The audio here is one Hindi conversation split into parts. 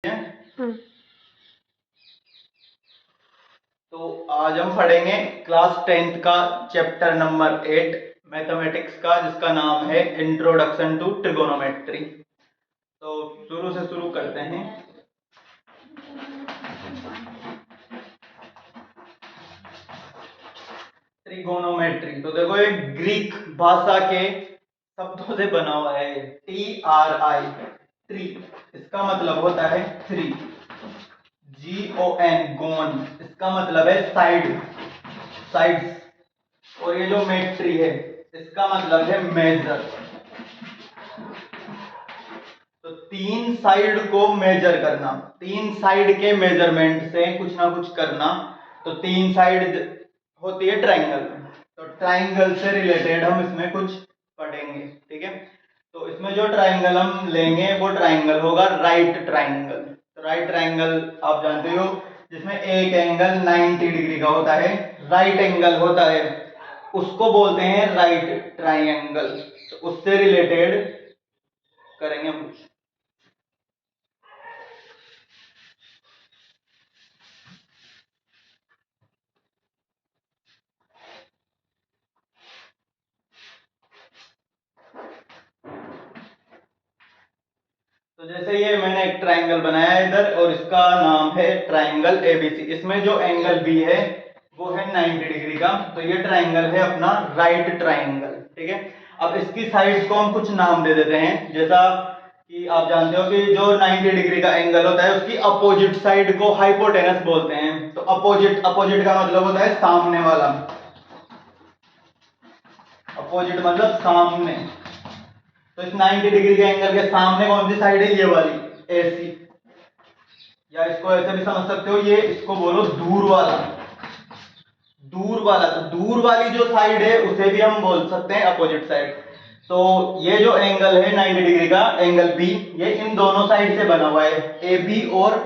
हम्म। तो आज हम पढ़ेंगे क्लास 10th का चैप्टर नंबर 8 मैथमेटिक्स का, जिसका नाम है इंट्रोडक्शन टू ट्रिगोनोमेट्री। तो शुरू से शुरू करते हैं। ट्रिगोनोमेट्री तो देखो, एक ग्रीक भाषा के शब्दों से बना हुआ है। TRI, ट्री, इसका मतलब होता है थ्री। GON, गोन, इसका मतलब है साइड, साइड्स। और ये जो मेट्री है, इसका मतलब है मेजर। तो तीन साइड को मेजर करना, तीन साइड के मेजरमेंट से कुछ ना कुछ करना। तो तीन साइड होती है ट्रायंगल में, तो ट्रायंगल से रिलेटेड हम इसमें कुछ पढ़ेंगे। ठीक है, तो इसमें जो ट्रायंगल हम लेंगे वो ट्रायंगल होगा राइट ट्रायंगल। तो राइट ट्रायंगल आप जानते हो, जिसमें एक एंगल 90 डिग्री का होता है, राइट एंगल होता है, उसको बोलते हैं राइट ट्रायंगल। तो उससे रिलेटेड करेंगे हम कुछ। तो जैसे ये मैंने एक ट्रायंगल बनाया है इधर, और इसका नाम है ट्रायंगल ABC। इसमें जो एंगल B है वो है 90 डिग्री का। तो ये ट्रायंगल है अपना राइट ट्रायंगल। ठीक है, अब इसकी साइड्स को हम कुछ नाम दे देते हैं। जैसा कि आप जानते हो कि जो 90 डिग्री का एंगल होता है, उसकी अपोजिट साइड को हाइपोटेनस बोलते हैं। तो अपोजिट, अपोजिट का मतलब होता है सामने वाला। अपोजिट मतलब सामने। तो इस 90 डिग्री के एंगल के सामने कौन सी साइड है? ये वाली, AC। या इसको ऐसे भी समझ सकते हो, ये इसको बोलो दूर वाला, दूर वाला। तो दूर वाली जो साइड है उसे भी हम बोल सकते हैं अपोजिट साइड। तो ये जो एंगल है 90 डिग्री का एंगल B, ये इन दोनों साइड से बना हुआ है, AB और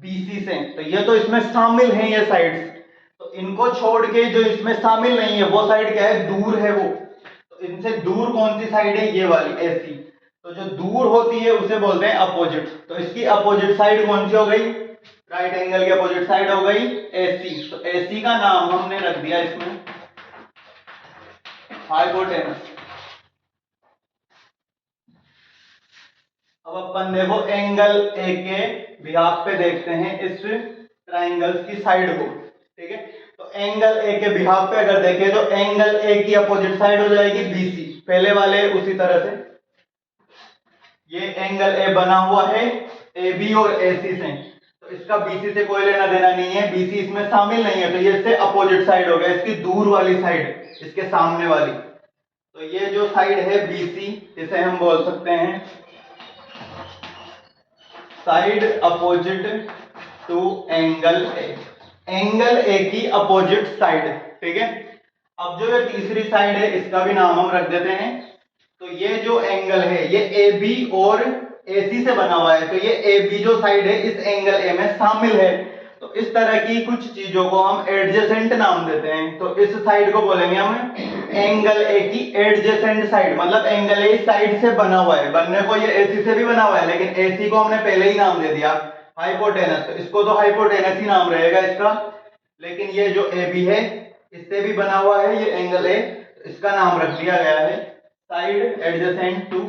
BC से। तो ये तो इसमें शामिल है ये साइड्स। तो इनको छोड़ के जो इसमें शामिल नहीं है वो साइड क्या है? दूर है वो। तो इनसे दूर कौन सी साइड है? ये वाली, AC। तो जो दूर होती है उसे बोलते हैं अपोजिट। तो इसकी अपोजिट साइड कौन सी हो गई? राइट एंगल की अपोजिट साइड हो गई AC। तो AC का नाम हमने रख दिया इसमें हाइपोटेनस। अब अपन देखो एंगल A के बिहाफ पे देखते हैं इस ट्रायंगल्स की साइड को। ठीक है, तो एंगल A के बिहाफ पे अगर देखें तो एंगल A की अपोजिट साइड हो जाएगी BC। पहले वाले उसी तरह से ये एंगल A बना हुआ है AB और AC से, तो इसका BC से कोई लेना देना नहीं है, BC इसमें शामिल नहीं है। तो ये इससे अपोजिट साइड हो गया, इसकी दूर वाली साइड, इसके सामने वाली। तो ये जो साइड है BC, इसे हम बोल सकते हैं side opposite to angle A। Angle A की अपोजिट साइड। ठीक है, अब जो ये तीसरी साइड है इसका भी नाम हम रख देते हैं। तो ये जो एंगल है ये AB और AC से बना हुआ है। तो ये AB जो साइड है इस एंगल A में शामिल है। तो इस तरह की कुछ चीजों को हम एडजेसेंट नाम देते हैं। तो इस साइड को बोलेंगे हम एंगल A की एडजेसेंट साइड, मतलब एंगल A इस साइड से बना हुआ है। बनने को ये AC से भी बना हुआ है, लेकिन AC को हमने पहले ही नाम दे दिया हाइपोटेनस। तो इसको तो हाइपोटेनस ही नाम रहेगा इसका। लेकिन ये जो AB है इससे भी बना हुआ है ये एंगल A, इसका नाम रख दिया गया है side adjacent to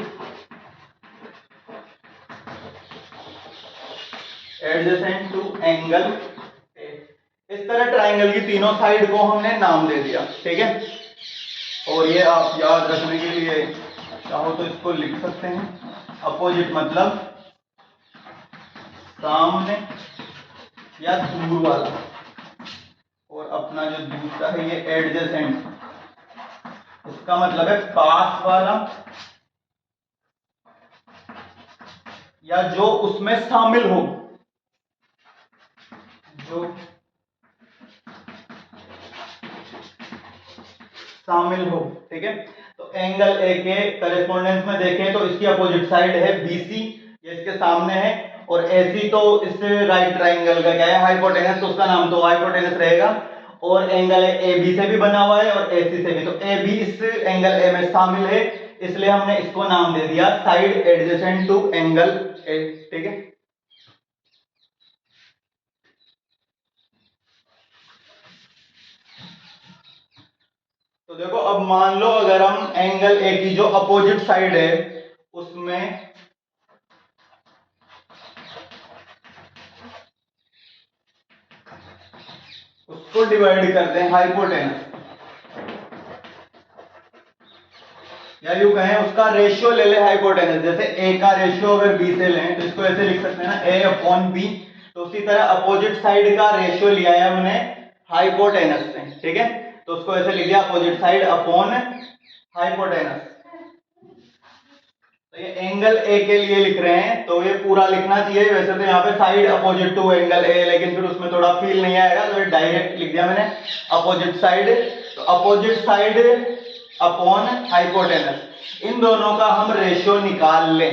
angle A। इस तरह ट्रायंगल की तीनों साइड को हमने नाम दे दिया। ठीक है, और ये आप याद रखने के लिए चाहो तो इसको लिख सकते हैं। अपोजिट मतलब सामने या दूर वाला, और अपना जो दूसरा है ये एडजेसेंट, इसका मतलब है पास वाला या जो उसमें शामिल हो, जो शामिल हो। ठीक है, तो एंगल A के करेस्पॉन्डेंस में देखें तो इसकी अपोजिट साइड है BC, ये इसके सामने है। और AC तो इस राइट ट्रायंगल का क्या है? हाइपोटेनस। तो उसका नाम तो हाइपोटेनस रहेगा। और एंगल AB से भी बना हुआ है और AC से भी। तो AB इस एंगल A में शामिल है, इसलिए हमने इसको नाम दे दिया side adjacent to angle A। ठीक है, तो देखो अब मान लो अगर हम एंगल ए की जो अपोजिट साइड है उसमें उसको डिवाइड करते हैं हाइपोटेनस, या यूं कहें उसका रेशियो ले ले हाइपोटेनस। जैसे ए का रेशियो अगर बी से लें तो इसको ऐसे लिख सकते हैं ना, ए अपॉन बी। तो उसी तरह अपोजिट साइड का रेशियो लिया है हमने हाइपोटेनस से, ठीक है। तो उसको ऐसे लिख दिया अपोजिट साइड अपॉन हाइपोटेनस। तो ये एंगल ए के लिए लिख रहे हैं तो ये पूरा लिखना चाहिए। वैसे तो यहाँ पे side opposite to angle A, लेकिन फिर उसमें थोड़ा फील नहीं आएगा तो ये डायरेक्ट लिख दिया मैंने अपोजिट साइड। तो अपोजिट साइड अपॉन हाइपोटेनस, इन दोनों का हम रेशियो निकाल लें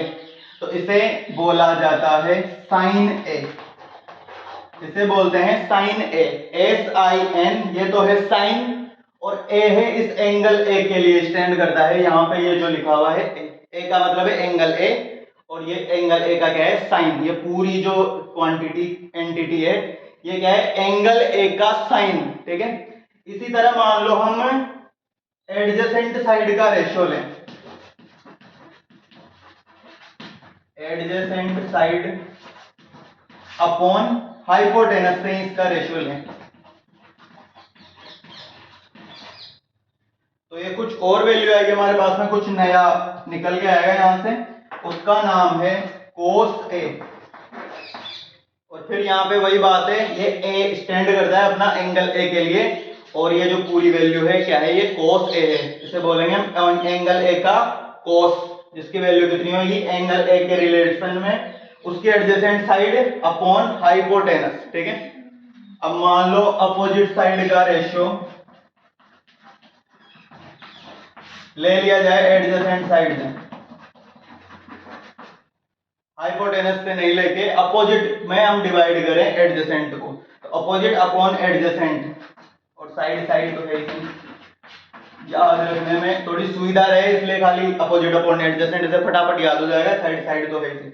तो इसे बोला जाता है साइन ए। इसे बोलते हैं साइन ए, SIN। ये तो है साइन और ए है इस एंगल ए के लिए स्टैंड करता है। यहाँ पे ये जो लिखा हुआ है ए का मतलब है एंगल ए, और ये एंगल ए का क्या है साइन। ये पूरी जो क्वांटिटी एंटिटी है ये क्या है एंगल ए का साइन, ठीक है। इसी तरह मान लो हम एडजेसेंट साइड का रेशियो लें, एडजेसेंट साइड अपॉन हाइपोटेनस से इसका रेशियो लें तो ये कुछ और वैल्यू आएगी हमारे पास में, कुछ नया निकल के आएगा यहां से। उसका नाम है कोस ए। और फिर यहाँ पे वही बात है, ये ए स्टैंड करता है अपना एंगल ए के लिए, और ये जो पूरी वैल्यू है क्या है ये कोस ए है। इसे बोलेंगे हम एंगल ए का कोस, जिसकी वैल्यू कितनी होगी एंगल ए के रिलेशन में उसकी एडजेसेंट साइड अपॉन हाइपोटेनस, ठीक है। अब मान लो अपोजिट साइड का रेशियो ले लिया जाए एडजेसेंट साइड में, हाइपोटेनस से नहीं लेके अपोजिट में हम डिवाइड करें एडजेसेंट को। तो अपोजिट अपॉन एडजेसेंट, और साइड साइड तो है इसी याद रखने में थोड़ी सुविधा रहे इसलिए खाली अपोजिट अपॉन एडजेसेंट से फटाफट याद हो जाएगा। साइड साइड तो है इसी।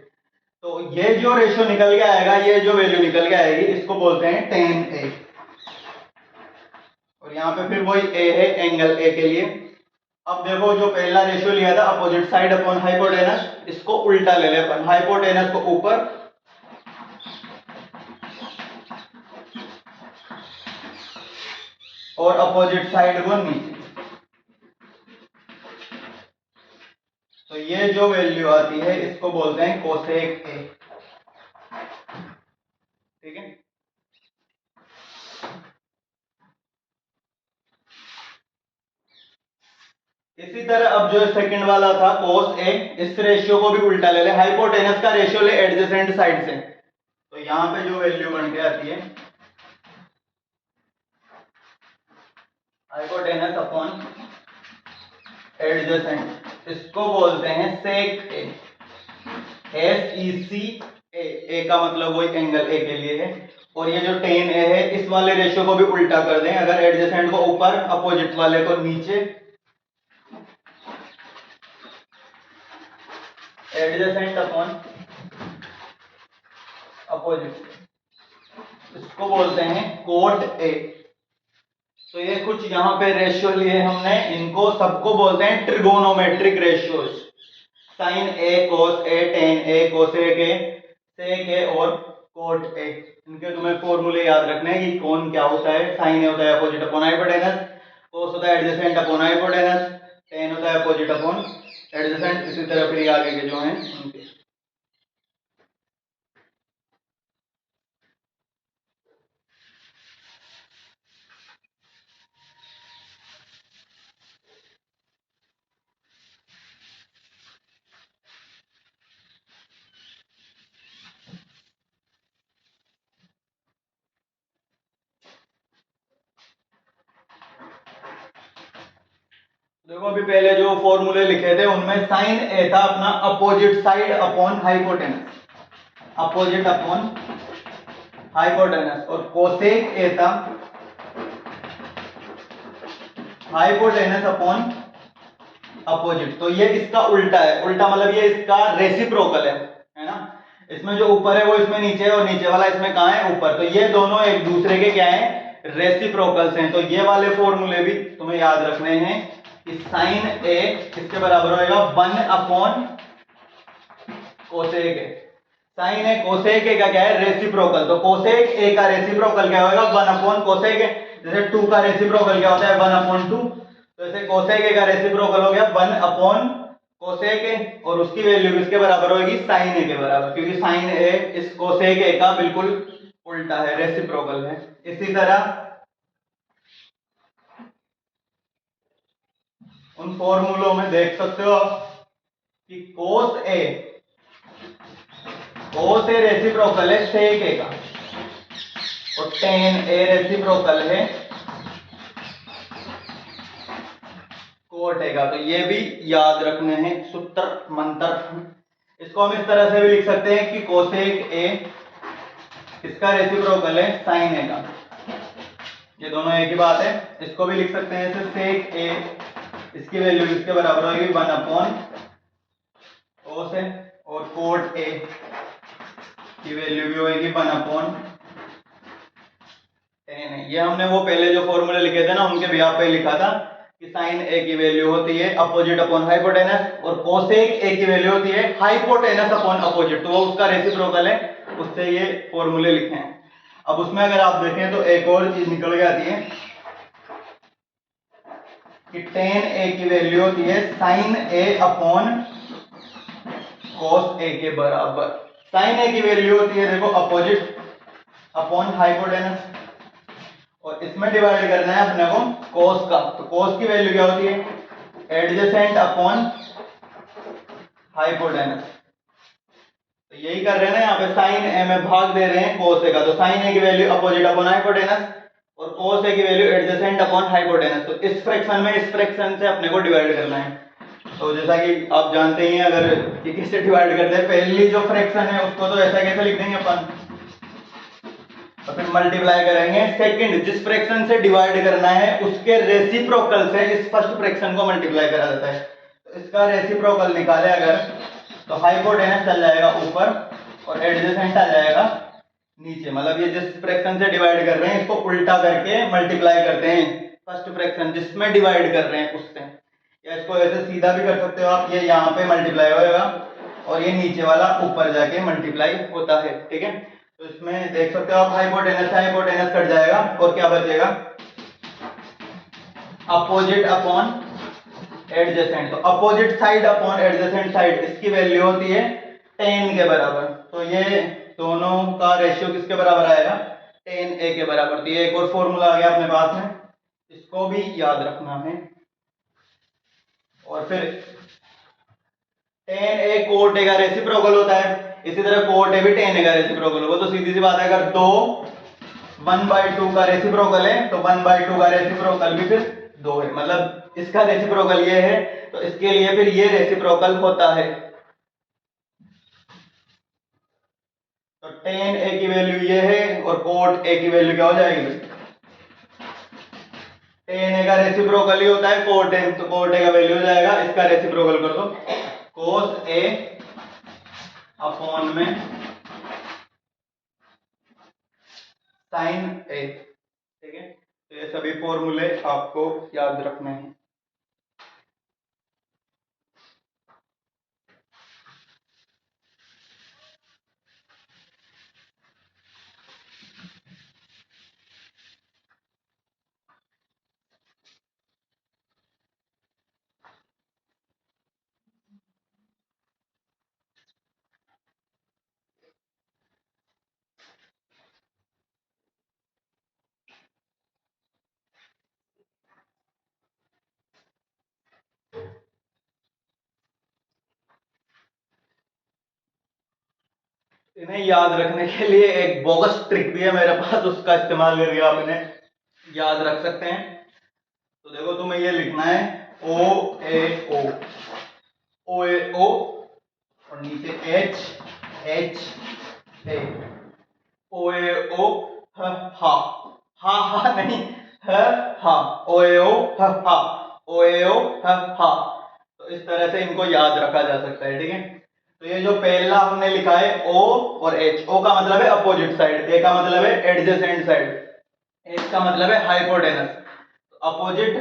तो ये जो रेशियो निकल के आएगा, ये जो वैल्यू निकल के आएगी इसको बोलते हैं tan A। और यहाँ पे फिर वही A है एंगल A के लिए। अब देखो जो पहला रेशियो लिया था अपोजिट साइड अपॉन हाइपोटेनस, इसको उल्टा ले ले अपन, हाइपोटेनस को ऊपर और अपोजिट साइड को नीचे। तो ये जो वैल्यू आती है इसको बोलते हैं कोसेक ए, ठीक है। इसी तरह अब जो सेकंड वाला था कोस ए, इस रेशियो को भी उल्टा ले ले, हाइपोटेनस का रेशियो ले एडजेसेंट साइड से। तो यहां पे जो वैल्यू बन के आती है हाइपोटेनस अपॉन एडजेसेंट, इसको बोलते हैं सेक ए, SEC ए। ए का मतलब वही एंगल ए के लिए है। और ये जो tan ए है इस वाले रेशियो को भी उल्टा कर दें, अगर एडजेसेंट को ऊपर अपोजिट वाले को नीचे, एडजेसेंट अपॉन अपोजिट, इसको बोलते हैं कोट ए। तो ये कुछ यहाँ पे रेशियो लिए हमने, इनको सबको बोलते हैं trigonometric ratios. Sine A, cos A, tan A, cosec A, sec A और कोट ए। इनके तुम्हें फॉर्मूले याद रखने हैं कि कौन क्या होता है। साइन ए होता है अपोजिट अपॉन हाइपोटेनस, कोस होता है एडजेसेंट अपॉन हाइपोटेनस, टेन होता है अपोजिट अपॉन एडजेसेंट। इसी तरह फिर आगे के जो हैं उनके। देखो अभी पहले जो फॉर्मूले लिखे थे उनमें साइन ए था अपना opposite side upon hypotenuse, opposite upon hypotenuse, और कोसेक ए था हाइपोटेनस अपॉन अपोजिट। तो ये इसका उल्टा है, उल्टा मतलब ये इसका रेसिप्रोकल है ना। इसमें जो ऊपर है वो इसमें नीचे है और नीचे वाला इसमें कहां है ऊपर। तो ये दोनों एक दूसरे के क्या है रेसिप्रोकल्स हैं। तो ये वाले फॉर्मूले भी तुम्हें याद रखने हैं कि साइन ए किसके बराबर होएगा 1 cosec A. Sine A cosec A का क्या है रेसिप्रोकल, तो कोसेक ए का रेसिप्रोकल क्या होगा 1 कोसेक ए। जैसे 2 का रेसिप्रोकल क्या होता है 1/2, तो ऐसे कोसेक ए का रेसिप्रोकल हो गया 1 कोसेक ए, और उसकी वैल्यू किसके बराबर होगी साइन ए के बराबर, क्योंकि साइन ए इस कोसेक ए का बिल्कुल उल्टा है, रेसिप्रोकल है। इसी तरह उन फॉर्मूलों में देख सकते हो कि कोस ए रेसिप्रोकल है सेक ए का, और टेन ए रेसिप्रोकल है कोट ए का। तो ये भी याद रखने हैं सूत्र मंत्र। इसको हम इस तरह से भी लिख सकते हैं कि कोसेक ए इसका रेसिप्रोकल है साइन ए का, ये दोनों एक ही बात है। इसको भी लिख सकते हैं ऐसे सेक ए इसकी वैल्यू इसके बराबर होगी 1/cos ए, और कोट ए की वैल्यू भी होगी 1/tan ए। ये हमने वो पहले जो फॉर्मूले लिखे थे ना उनके बिहाफ पे लिखा था कि साइन ए की वैल्यू होती है अपोजिट अपॉन हाइपोटेनस, और कोसेक ए की वैल्यू होती है हाइपोटेनस अपॉन अपोजिट, तो वो उसका रेसिप्रोकल है, उससे ये फॉर्मूले लिखे हैं। अब उसमें अगर आप देखें तो एक और चीज निकल के आती है कि tan ए की वैल्यू होती है साइन ए अपॉन cos ए के बराबर। साइन ए की वैल्यू होती है देखो अपोजिट अपॉन हाइपोटेनस, और इसमें डिवाइड करना है अपने को cos का, तो cos की वैल्यू क्या होती है एडजेसेंट अपॉन हाइपोटेनस। तो यही कर रहे हैं ना यहाँ पे, साइन ए में भाग दे रहे हैं cos ए का, तो साइन ए की वैल्यू अपोजिट अपॉन हाइपोटेनस और cos ए की वैल्यू एडजेसेंट अपॉन हाइपोटेनस। तो इस फ्रैक्शन में इस फ्रैक्शन से अपने को डिवाइड करना है। तो जैसा कि आप जानते ही हैं अगर कि किससे डिवाइड करते हैं, पहली जो फ्रैक्शन है उसको तो ऐसा कैसे लिख देंगे अपन, और फिर मल्टीप्लाई करेंगे सेकंड जिस फ्रैक्शन से डिवाइड करना है उसके रेसिप्रोकल से इस फर्स्ट फ्रैक्शन को मल्टीप्लाई करा जाता है। तो इसका रेसिप्रोकल निकाले अगर, तो हाइपोटेनस चल जाएगा ऊपर और एडजेसेंट आ जाएगा नीचे। मतलब ये जिस फ्रैक्शन से डिवाइड कर रहे हैं इसको उल्टा करके मल्टीप्लाई करते हैं फर्स्ट फ्रैक्शन जिसमें डिवाइड कर रहे हैं उससे, या इसको ऐसे सीधा भी कर सकते हो आप, ये यहाँ पे मल्टीप्लाई होएगा और ये नीचे वाला ऊपर जाके मल्टीप्लाई होता है, ठीक है। तो इसमें देख सकते हो आप हाइपोटेनस कट जाएगा और क्या बचेगा अपोजिट अपॉन एडजेसेंट। तो opposite side upon adjacent side इसकी वैल्यू होती है tan के बराबर। तो ये दोनों का रेशियो किसके बराबर आएगा tan a के बराबर। तो ये एक और फॉर्मूला आ गया अपने पास में, इसको भी याद रखना है। और फिर tan a cot a का रेसिप्रोकल होता है, इसी तरह cot a भी tan a का रेसिप्रोकल होगा। तो सीधी सी बात है अगर दो 1/2 का रेसिप्रोकल है तो 1/2 का रेसिप्रोकल भी फिर 2 है, मतलब इसका रेसिप्रोकल ये है तो इसके लिए फिर ये रेसिप्रोकल होता है। तो tan a की वैल्यू ये है और cot a की वैल्यू क्या हो जाएगी tan a का रेसिप्रोकल ही होता है cot a, तो cot a का वैल्यू हो जाएगा इसका रेसिप्रोकल कर दो cos a अपॉन में sin a, ठीक है। तो ये सभी फॉर्मूले आपको याद रखने हैं। इन्हें याद रखने के लिए एक बोगस ट्रिक भी है मेरे पास, उसका इस्तेमाल करके आप इन्हें याद रख सकते हैं। तो देखो तुम्हें ये लिखना है OAO और नीचे HHA OAO हा नहीं हा OAO हा। तो इस तरह से इनको याद रखा जा सकता है, ठीक है। तो ये जो पहला हमने लिखा है O और H, O का मतलब है अपोजिट साइड, A का मतलब है एडजेसेंट साइड। इसका मतलब है hypotenuse, opposite,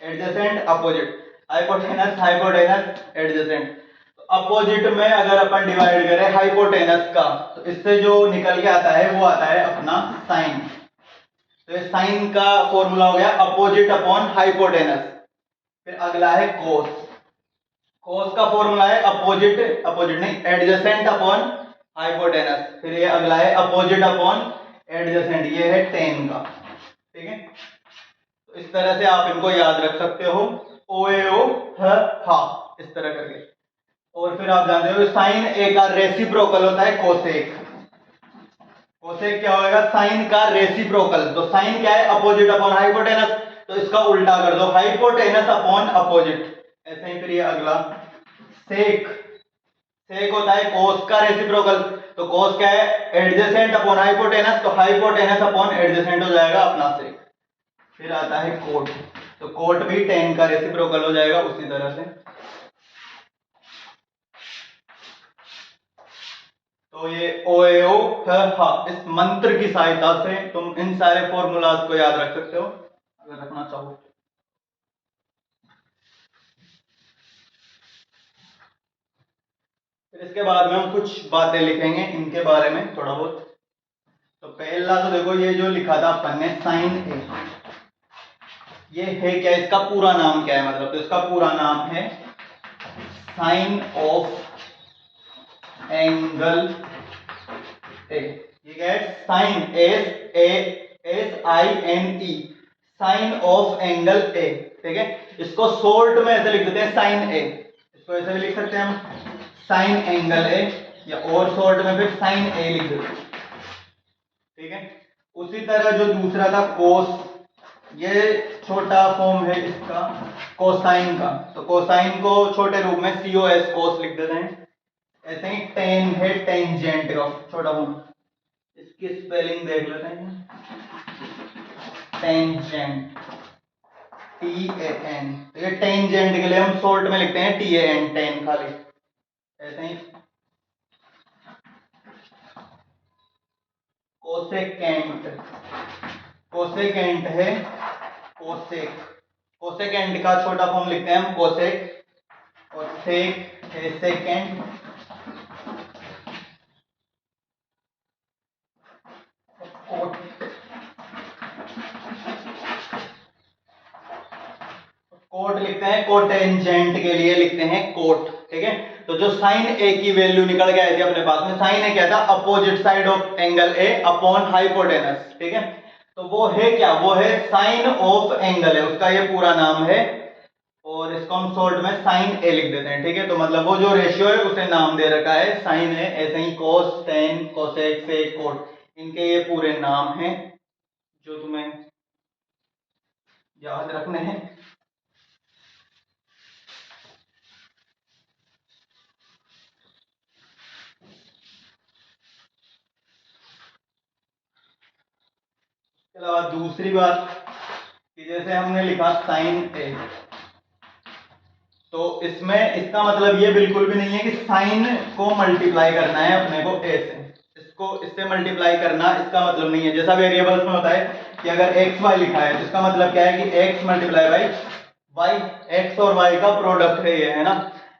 adjacent, opposite, hypotenuse, hypotenuse, adjacent. तो अपोजिट में अगर अपन डिवाइड करें हाइपोटेनस का, तो इससे जो निकल के आता है वो आता है अपना साइन। तो ये साइन का फॉर्मूला हो गया अपोजिट अपॉन हाइपोटेनस। फिर अगला है कोस। कोस का फॉर्मूला है अपोजिट, अपोजिट नहीं, एडजेसेंट अपॉन हाइपोटेनस। फिर ये अगला है अपोजिट अपॉन एडजेसेंट, ये है टेन का। ठीक है, तो इस तरह से आप इनको याद रख सकते हो, ओ ए ओ हा, इस तरह करके। और फिर आप जानते हो साइन ए का रेसिप्रोकल होता है कोसेक। कोसेक क्या होगा, साइन का रेसिप्रोकल। तो साइन क्या है, अपोजिट अपॉन हाइपोटेनस, तो इसका उल्टा कर दो, हाइपोटेनस अपॉन अपोजिट। ऐसे ही फिर ये अगला सेक, सेक होता है कोस का रेसिप्रोकल। तो कोस क्या है, एडजेसेंट अपॉन हाइपोटेनस, तो हाइपोटेनस अपॉन एडजेसेंट हो जाएगा अपना सेक। फिर आता है कोट, तो कोट भी टेन का रेसिप्रोकल हो जाएगा उसी तरह से। तो ये ओ ए ओ हा, इस मंत्र की सहायता से तुम इन सारे फॉर्मूलाज को याद रख सकते हो अगर रखना चाहो। फिर इसके बाद में हम कुछ बातें लिखेंगे इनके बारे में थोड़ा बहुत। तो पहला तो देखो, ये जो लिखा था अपन ने साइन ए, ये है क्या, इसका पूरा नाम क्या है, मतलब तो इसका पूरा नाम है साइन ऑफ एंगल ए। ये क्या है, sine, S A S I N E, sine of angle A. ठीक है, इसको शॉर्ट में ऐसे लिख देते हैं साइन ए, इसको ऐसे भी लिख सकते हैं हम साइन एंगल ए, या और शॉर्ट में फिर साइन ए लिख देते हैं। ठीक है, उसी तरह जो दूसरा था कोस, ये छोटा फॉर्म है इसका कोसाइन का, तो कोसाइन को छोटे रूप में सी ओ एस, कोस लिख देते हैं। ऐसे ही टेन है टेंजेंट का छोटा फॉर्म, इसकी स्पेलिंग देख लेते हैं, टेंजेंट, टी ए एन। तो ये टेंजेंट के लिए हम शॉर्ट में लिखते हैं टी ए एन, टेन खाली। ऐसे ही कोसेकेंट, कोसेकेंट है कोसेक, कोसेकेंट का छोटा फॉर्म लिखते हैं हम कोसेक, और सेक है सेकेंड, कोट, कोट लिखते हैं, कोटेंजेंट के लिए लिखते हैं कोट। ठीक है, तो जो साइन ए की वैल्यू निकल के आई थी अपने पास में, साइन ए क्या था, opposite side of angle A upon hypotenuse. ठीक है, तो वो है क्या, वो है साइन ऑफ एंगल है, उसका ये पूरा नाम है, और इसको हम शॉर्ट में साइन ए लिख देते हैं। ठीक है, तो मतलब वो जो रेशियो है उसे नाम दे रखा है साइन ए। ऐसे ही कोस, टेन, कोसेक, सेक, कोट, इनके ये पूरे नाम हैं जो तुम्हें याद रखने हैं। इसके अलावा दूसरी बात कि जैसे हमने लिखा साइन ए, तो इसमें इसका मतलब ये बिल्कुल भी नहीं है कि साइन को मल्टीप्लाई करना है अपने को ए से, इसको इससे मल्टीप्लाई करना इसका मतलब नहीं है। जैसा वेरिएबल्स में होता है कि अगर एक्स वाई लिखा है तो इसका मतलब क्या है कि X multiply by Y, X और वाई का प्रोडक्ट है ये, है ना।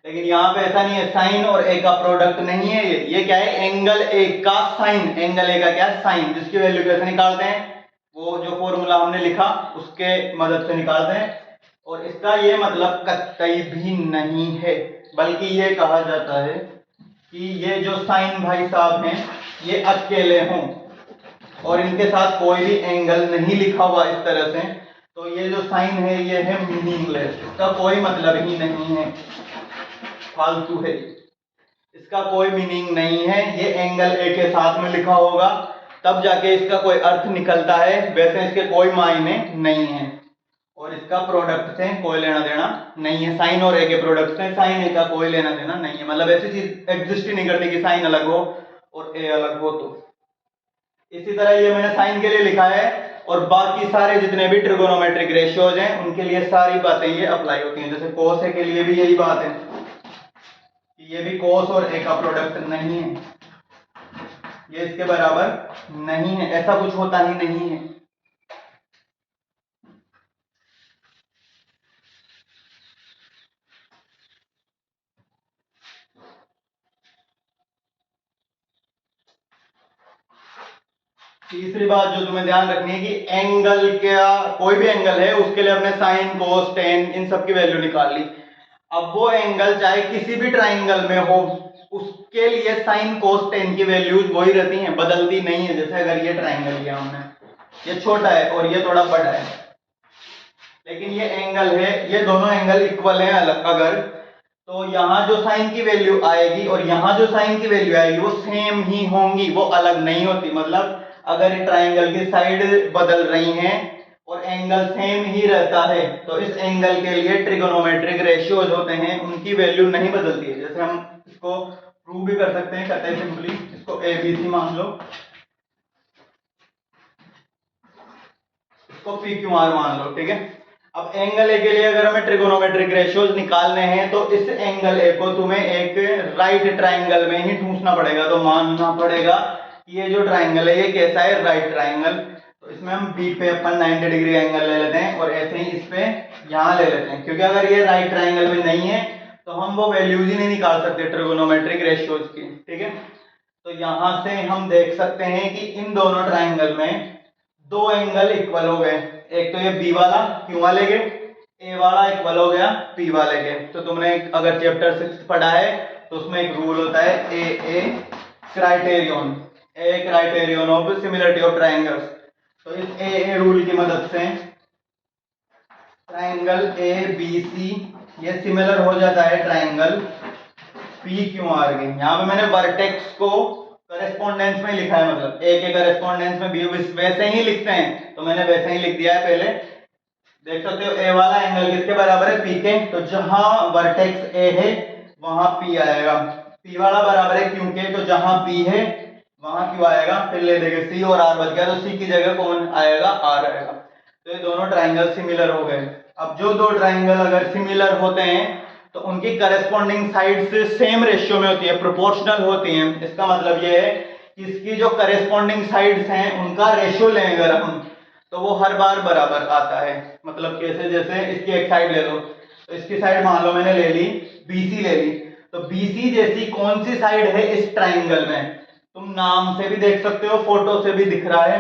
लेकिन यहाँ पे ऐसा नहीं है, साइन और ए का प्रोडक्ट नहीं है ये क्या है, एंगल ए का साइन, एंगल ए का क्या, साइन, जिसकी वैल्यू कैसे निकालते हैं, वो जो फॉर्मूला हमने लिखा उसके मदद से निकालते हैं। और इसका ये मतलब कतई भी नहीं है, बल्कि ये कहा जाता है कि ये जो साइन भाई साहब हैं ये अकेले हों और इनके साथ कोई भी एंगल नहीं लिखा हुआ इस तरह से, तो ये जो साइन है ये है मीनिंगलेस, इसका कोई मतलब ही नहीं है, फालतू है, इसका कोई मीनिंग नहीं है। ये एंगल ए के साथ में लिखा होगा तब जाके इसका कोई अर्थ निकलता है, वैसे इसके कोई मायने नहीं है, और इसका प्रोडक्ट से कोई लेना देना नहीं है। साइन और ए के प्रोडक्ट से साइन ए का कोई लेना देना नहीं है, मतलब ऐसी चीज एग्जिस्ट ही नहीं करती कि साइन अलग हो और ए अलग हो। तो इसी तरह ये मैंने साइन के लिए लिखा है, और बाकी सारे जितने भी ट्रिगोनोमेट्रिक रेशियोज हैं उनके लिए सारी बातें ये अप्लाई होती हैं। जैसे कोस ए के लिए भी यही बात है कि ये भी कोस और ए का प्रोडक्ट नहीं है, ये इसके बराबर नहीं है, ऐसा कुछ होता ही नहीं है। तीसरी बात जो तुम्हें ध्यान रखनी है कि एंगल क्या, कोई भी एंगल है उसके लिए हमने साइन कोस टेन इन सब की वैल्यू निकाल ली। अब वो एंगल चाहे किसी भी ट्राइंगल में हो उसके लिए साइन कोस टेन की वैल्यूज वही रहती हैं, बदलती नहीं है। जैसे अगर ये ट्राइंगल लिया हमने, ये छोटा है और ये थोड़ा बड़ा है, लेकिन ये एंगल है, ये दोनों एंगल इक्वल है अलग, अगर तो यहाँ जो साइन की वैल्यू आएगी और यहाँ जो साइन की वैल्यू आएगी वो सेम ही होंगी, वो अलग नहीं होती। मतलब अगर ट्राइंगल की साइड बदल रही हैं और एंगल सेम ही रहता है तो इस एंगल के लिए ट्रिगोनोमेट्रिक रेशियोज होते हैं, उनकी वैल्यू नहीं बदलती है। जैसे हम इसको प्रूव भी कर सकते हैं, कहते हैं सिंपली इसको ABC मान लो, इसको PQR मान लो, ठीक है। अब एंगल ए के लिए अगर हमें ट्रिगोनोमेट्रिक रेशियोज निकालने हैं तो इस एंगल ए को तुम्हें एक राइट ट्राइंगल में ही ठूंसना पड़ेगा। तो मानना पड़ेगा कि ये जो ट्राइंगल है ये कैसा है, राइट ट्राइंगल। तो इसमें हम बी पे अपन 90 डिग्री एंगल ले लेते हैं और ऐसे ही इस पे यहाँ ले लेते हैं, क्योंकि अगर ये राइट ट्राइंगल में नहीं है तो हम वो वैल्यूज ही नहीं निकाल सकते ट्रिगोनोमेट्रिक रेशियोज की, ठीक है। तो यहाँ से हम देख सकते हैं कि इन दोनों ट्राइंगल में दो एंगल इक्वल हो गए। एक तो ये बी वाला क्यू वाले के, ए वाला इक्वल हो गया पी वाले के। तो तुमने अगर चैप्टर 6 पढ़ा है तो उसमें एक रूल होता है a criterion of similarity of triangles. तो इस ए रूल की मदद से ट्राइंगल ए बी सी ये सिमिलर हो जाता है ट्राइंगल पी क्यू आर के। यहाँ पे मैंने वर्टेक्स को करेस्पॉन्डेंस में लिखा है, मतलब ए के करेस्पॉन्डेंस में बी वैसे ही लिखते हैं, तो मैंने वैसे ही लिख दिया है। पहले देख सकते हो ए वाला एंगल किसके बराबर है, पी के। तो जहां वर्टेक्स ए है वहां पी आएगा, पी वाला बराबर है क्यू के, तो जहां पी है वहां क्यू आएगा। फिर ले देंगे सी और आर बच गया, तो सी की जगह कौन आएगा, आर आएगा। तो ये दोनों ट्राइंगल सिमिलर हो गए। अब जो दो ट्राइंगल अगर सिमिलर होते हैं तो उनकी करस्पॉन्डिंग साइड्स सेम रेशियो में होती है, प्रोपोर्शनल होती हैं। इसका मतलब ये है कि इसकी जो करस्पॉन्डिंग साइड्स हैं उनका रेशियो लें अगर हम, तो वो हर बार बराबर आता है। मतलब कैसे, जैसे इसकी एक साइड ले लो, तो इसकी साइड मान लो मैंने ले ली BC ले ली, तो BC जैसी कौन सी साइड है इस ट्राइंगल में, तुम नाम से भी देख सकते हो, फोटो से भी दिख रहा है।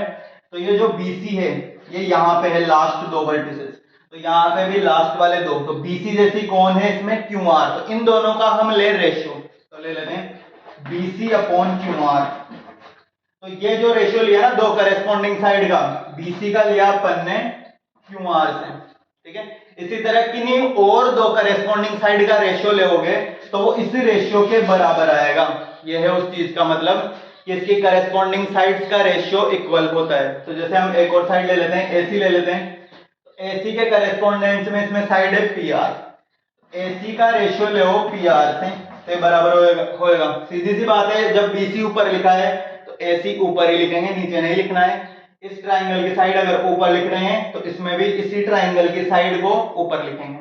तो ये जो BC है ये यहाँ पे है, लास्ट दो वर्टिसेस, तो यहाँ पे भी लास्ट वाले दो, तो BC जैसी कौन है इसमें, QR। तो इन दोनों का हम ले रेशियो, तो ले लेते हैं BC अपॉन QR। तो ये जो रेशियो लिया ना दो करेस्पॉन्डिंग साइड का, BC का लिया अपन ने QR से, ठीक है। इसी तरह किन्हीं और दो करेस्पॉन्डिंग साइड का रेशियो लोगे तो वो इस रेशियो के बराबर आएगा। ये है उस चीज का मतलब कि इसकी करेस्पॉन्डिंग साइड्स का रेशियो इक्वल होता है। तो जैसे हम एक और साइड ले लेते हैं, AC ले लेते हैं, AC के करेस्पॉन्डेंस में इसमें साइड है PR, AC का रेशियो ले PR से, तो बराबर होएगा। सीधी सी बात है, जब BC ऊपर लिखा है तो AC ऊपर ही लिखेंगे, नीचे नहीं लिखना है। इस ट्राइंगल की साइड अगर ऊपर लिख रहे हैं तो इसमें भी इसी ट्राइंगल की साइड को ऊपर लिखेंगे।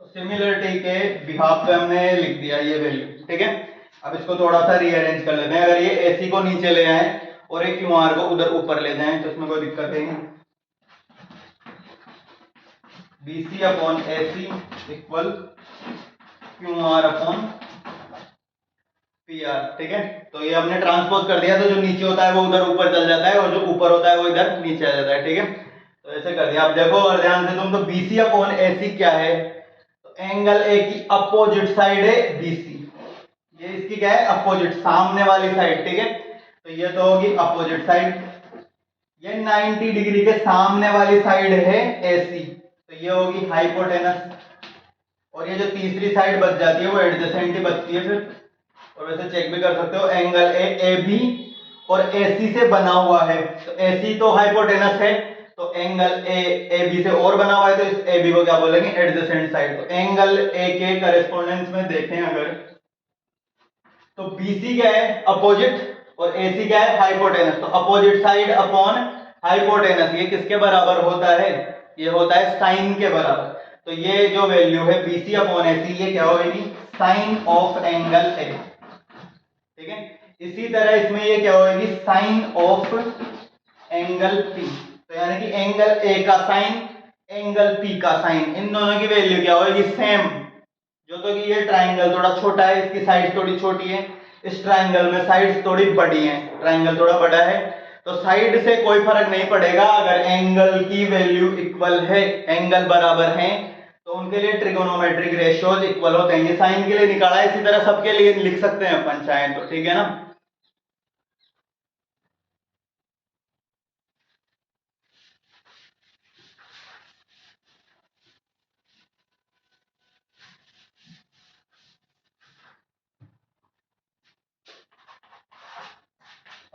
तो सिमिलरिटी के बिहाफ पे हमने लिख दिया ये वैल्यू, ठीक है। अब इसको थोड़ा सा रीअरेंज कर लेते हैं। अगर ये AC को नीचे ले आए और एक QR को उधर ऊपर ले जाएं तो इसमें कोई दिक्कत है नहीं। BC upon AC equal QR upon PR, ठीक है। तो ये हमने ट्रांसपोज कर दिया, तो जो नीचे होता है वो उधर ऊपर चल जाता है और जो ऊपर होता है वो इधर नीचे आ जाता है, ठीक है। तो ऐसे कर दिया। अब देखो और ध्यान से तुम, तो BC अपॉन AC क्या है, तो एंगल A की अपोजिट साइड है BC, ये इसकी क्या है, अपोजिट, सामने वाली साइड, ठीक है। तो ये तो होगी अपोजिट साइड, ये 90 डिग्री के सामने वाली साइड है AC, तो ये होगी हाइपोटेनस। और ये जो तीसरी साइड बच जाती है वो एडजेसेंट ही बचती है फिर। और वैसे चेक भी कर सकते हो, एंगल AB और AC से बना हुआ है, तो AC तो हाइपोटेनस है, तो एंगल AB से और बना हुआ है, तो इस AB को क्या बोलेंगे, एडजेसेंट साइड। तो एंगल A के करेस्पॉन्डेंस में देखें अगर, तो BC क्या है, अपोजिट, और AC क्या है, हाइपोटेनस। तो अपोजिट साइड अपॉन हाइपोटेनस, ये किसके बराबर होता है, ये होता है साइन के बराबर। तो ये जो वैल्यू है BC अपॉन AC, ये क्या होगी, साइन ऑफ एंगल A, ठीक है। इसी तरह इसमें ये क्या होगी, साइन ऑफ एंगल P। तो यानी कि एंगल A का साइन, एंगल P का साइन, इन दोनों की वैल्यू क्या होगी, सेम। जो तो कि ये ट्राइंगल थोड़ा छोटा है, इसकी साइड थोड़ी छोटी है, इस ट्राइंगल में साइड्स थोड़ी बड़ी हैं, ट्राइंगल थोड़ा बड़ा है, तो साइड से कोई फर्क नहीं पड़ेगा अगर एंगल की वैल्यू इक्वल है, एंगल बराबर हैं, तो उनके लिए ट्रिगोनोमेट्रिक रेशियोज इक्वल होते हैं। ये साइन के लिए निकाला है, इसी तरह सबके लिए लिख सकते हैं अपन चाहें तो, ठीक है ना।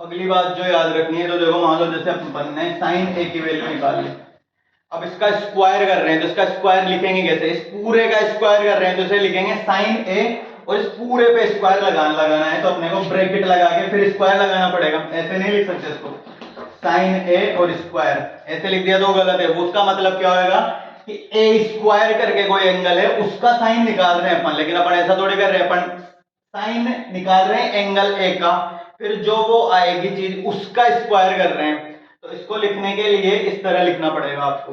अगली बात जो याद रखनी है, तो देखो मान लो जैसे अपन ने साइन ए की वैल्यू निकाल ली, अब इसका स्क्वायर कर रहे हैं, तो इसका स्क्वायर लिखेंगे कैसे, इस पूरे का स्क्वायर कर रहे हैं तो इसे लिखेंगे साइन ए, और इस पूरे पे स्क्वायर लगाना है तो अपने को ब्रैकेट लगा के फिर स्क्वायर लगाना पड़ेगा, ऐसे नहीं लिख सकते इसको, साइन ए और स्क्वायर ऐसे लिख दिया तो गलत है। उसका मतलब क्या होगा कि ए स्क्वायर करके कोई एंगल है उसका साइन निकाल रहे हैं अपन, लेकिन अपन ऐसा थोड़ी कर रहे हैं, अपन साइन निकाल रहे हैं एंगल ए का, फिर जो वो आएगी चीज उसका स्क्वायर कर रहे हैं, तो इसको लिखने के लिए इस तरह लिखना पड़ेगा आपको,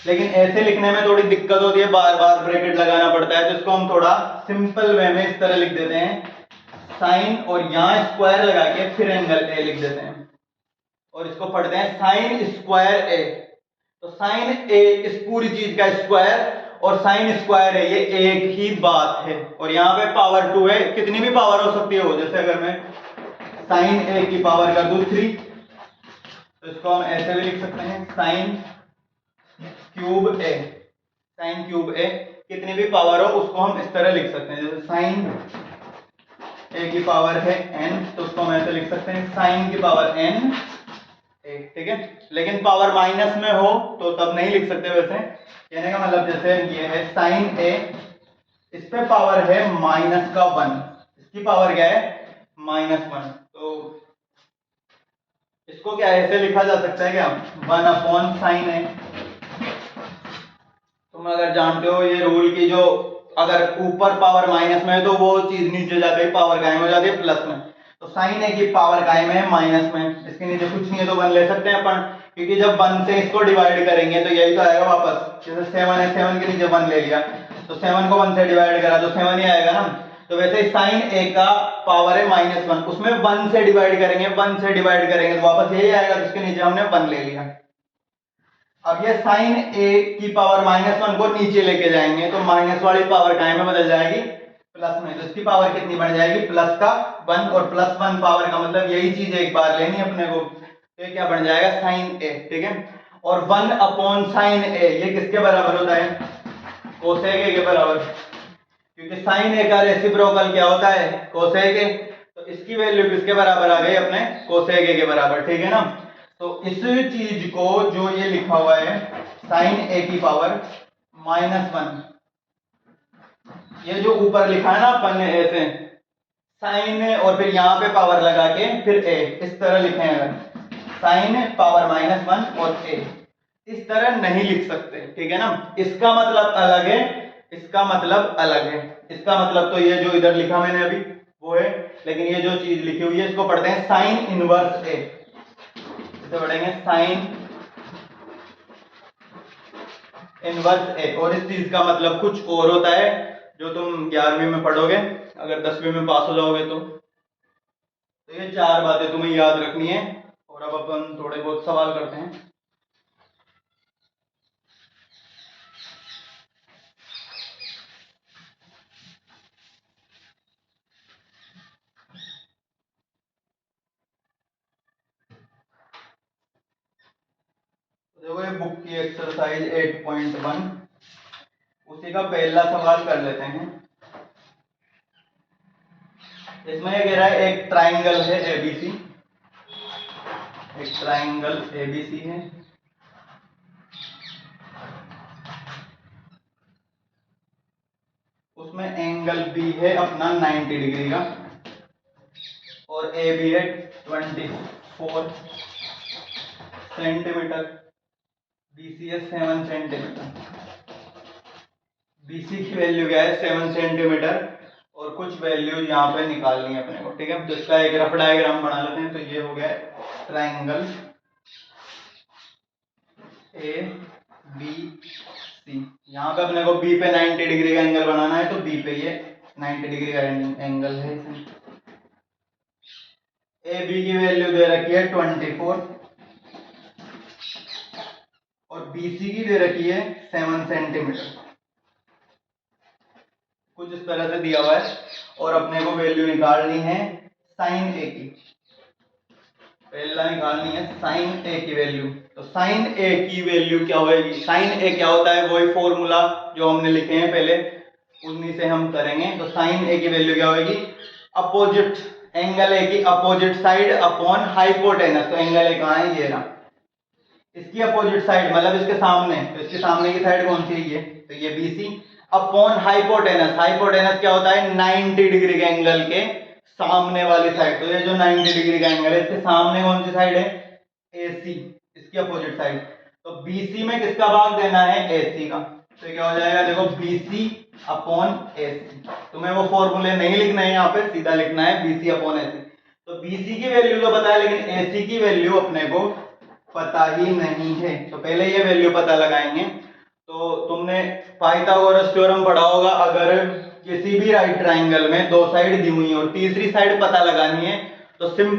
लेकिन ऐसे लिखने में थोड़ी दिक्कत होती है, बार बार ब्रैकेट लगाना पड़ता है, तो इसको हम थोड़ा सिंपल वे में इस तरह लिख देते हैं, साइन और यहां स्क्वायर लगा के फिर एंगल ए लिख देते हैं, और इसको पढ़ते हैं साइन स्क्वायर ए। तो साइन ए इस पूरी चीज का स्क्वायर और साइन स्क्वायर है, ये एक ही बात है, और यहाँ पे पावर 2 है, कितनी भी पावर हो सकती है वो, जैसे अगर मैं साइन ए की पावर कर दूं 3, तो इसको हम ऐसे भी लिख सकते हैं साइन क्यूब ए, साइन क्यूब ए, कितनी भी पावर हो उसको हम इस तरह लिख सकते हैं, जैसे साइन ए की पावर है n, तो उसको हम ऐसे लिख सकते हैं साइन की पावर n, ठीक है। लेकिन पावर माइनस में हो तो तब नहीं लिख सकते, वैसे कहने का मतलब जैसे ये है साइन ए, इस पे पावर है माइनस का 1, इसकी पावर क्या है -1, तो इसको क्या ऐसे लिखा जा सकता है क्या 1 अपॉन साइन ए। तुम अगर जानते हो ये रूल की, जो अगर ऊपर पावर माइनस में है तो वो चीज नीचे जाके पावर कायम हो जाती है प्लस में, तो साइन ए की पावर कायम है माइनस में, इसके नीचे कुछ नहीं है तो 1 ले सकते हैं अपन, क्योंकि जब 1 से इसको डिवाइड करेंगे तो यही तो आएगा वापस, जैसे 7 है, 7 के नीचे 1 ले लिया तो 7 को 1 से डिवाइड करा तो 7 ही आएगा ना, तो वैसे ही साइन ए का पावर है -1, उसमें 1 से डिवाइड करेंगे, 1 से डिवाइड करेंगे तो वापस यही आएगा, जिसके नीचे हमने 1 ले लिया। अब ये साइन ए की पावर -1 को नीचे लेके जाएंगे तो माइनस वाली पावर कायम में बदल जाएगी प्लस में, तो इसकी पावर कितनी बढ़ जाएगी प्लस का 1, और +1 पावर का मतलब यही चीज एक बार लेनी अपने को, तो ये क्या बन जाएगा साइन ए, ठीक है। और 1 अपॉन साइन ए ये किसके बराबर होता है, कोसेक ए के बराबर, क्योंकि साइन ए का रेसिप्रोकल क्या होता है कोसेक ए, तो इसकी वैल्यू किसके बराबर आ गई अपने कोसेक ए के बराबर, ठीक है ना। तो इस चीज को जो ये लिखा हुआ है साइन ए की पावर -1, ये जो ऊपर लिखा है ना अपन ने ऐसे साइन और फिर यहाँ पे पावर लगा के फिर ए, इस तरह लिखे हैं, अगर साइन पावर -1 और ए, इस तरह नहीं लिख सकते, ठीक है ना। इसका मतलब अलग है, इसका मतलब अलग है, इसका मतलब तो ये जो इधर लिखा मैंने अभी वो है, लेकिन ये जो चीज लिखी हुई है इसको पढ़ते हैं साइन इनवर्स ए, इसे पढ़ेंगे साइन इनवर्स ए, और इस चीज का मतलब कुछ और होता है जो तुम 11वीं में पढ़ोगे, अगर 10वीं में पास हो जाओगे तो ये 4 बातें तुम्हें याद रखनी है। और अब अपन थोड़े बहुत सवाल करते हैं। देखो ये बुक की एक्सरसाइज 8.1, उसी का पहला सवाल कर लेते हैं। इसमें ये कह रहा है एक ट्राइंगल है एबीसी, एक ट्राइंगल एबीसी है, उसमें एंगल बी है अपना 90 डिग्री का, और ए बी है 24 सेंटीमीटर, बीसी है 7 सेंटीमीटर। बीसी की वैल्यू क्या है 7 सेंटीमीटर, और कुछ वैल्यू यहाँ पे निकालनी है अपने को, ठीक है। तो इसका एक रफ डायग्राम बना लेते हैं। तो ये हो गया ट्राइंगल ए बी सी, यहाँ पे अपने को बी पे 90 डिग्री का एंगल बनाना है, तो बी पे ये 90 डिग्री का एंगल है। ए बी की वैल्यू दे रखी है 24 और BC की दे रखी है 7 सेंटीमीटर। कुछ इस तरह से दिया हुआ है और अपने को वैल्यू निकालनी है साइन ए की। पहला निकालनी है साइन ए की वैल्यू। तो साइन ए की वैल्यू क्या होगी? साइन ए क्या होता है? वही फॉर्मूला जो हमने लिखे हैं पहले, उन्हीं से हम करेंगे। तो साइन ए की वैल्यू क्या होगी? अपोजिट एंगल ए की अपोजिट साइड अपॉन हाइपोटेनस। तो एंगल ए कहाँ है? ये रहा। इसकी अपोजिट साइड मतलब इसके सामने, तो इसके सामने की साइड कौन सी है? ये। तो ये BC अपॉन हाइपोटेनस। हाइपोटेनस क्या होता है? 90 डिग्री के एंगल के सामने वाली साइड। तो ये जो 90 डिग्री का एंगल है, इसके सामने कौन सी साइड है? AC, इसकी अपोजिट साइड। तो BC में किसका भाग देना है? AC का। तो क्या हो जाएगा? देखो BC अपॉन AC। तुम्हें वो फॉर्मूले नहीं लिखना है यहाँ पे, सीधा लिखना है BC अपॉन AC। तो BC की वैल्यू तो पता है, लेकिन AC की वैल्यू अपने को पता ही नहीं है। तो पहले ये वैल्यू पता लगाएंगे। तो तुमने पाइथागोरस थ्योरम पढ़ा होगा, अगर किसी भी राइट ट्रायंगल में दो साइड दी हुई हो और तीसरी साइड पता लगानी है तो सिंपल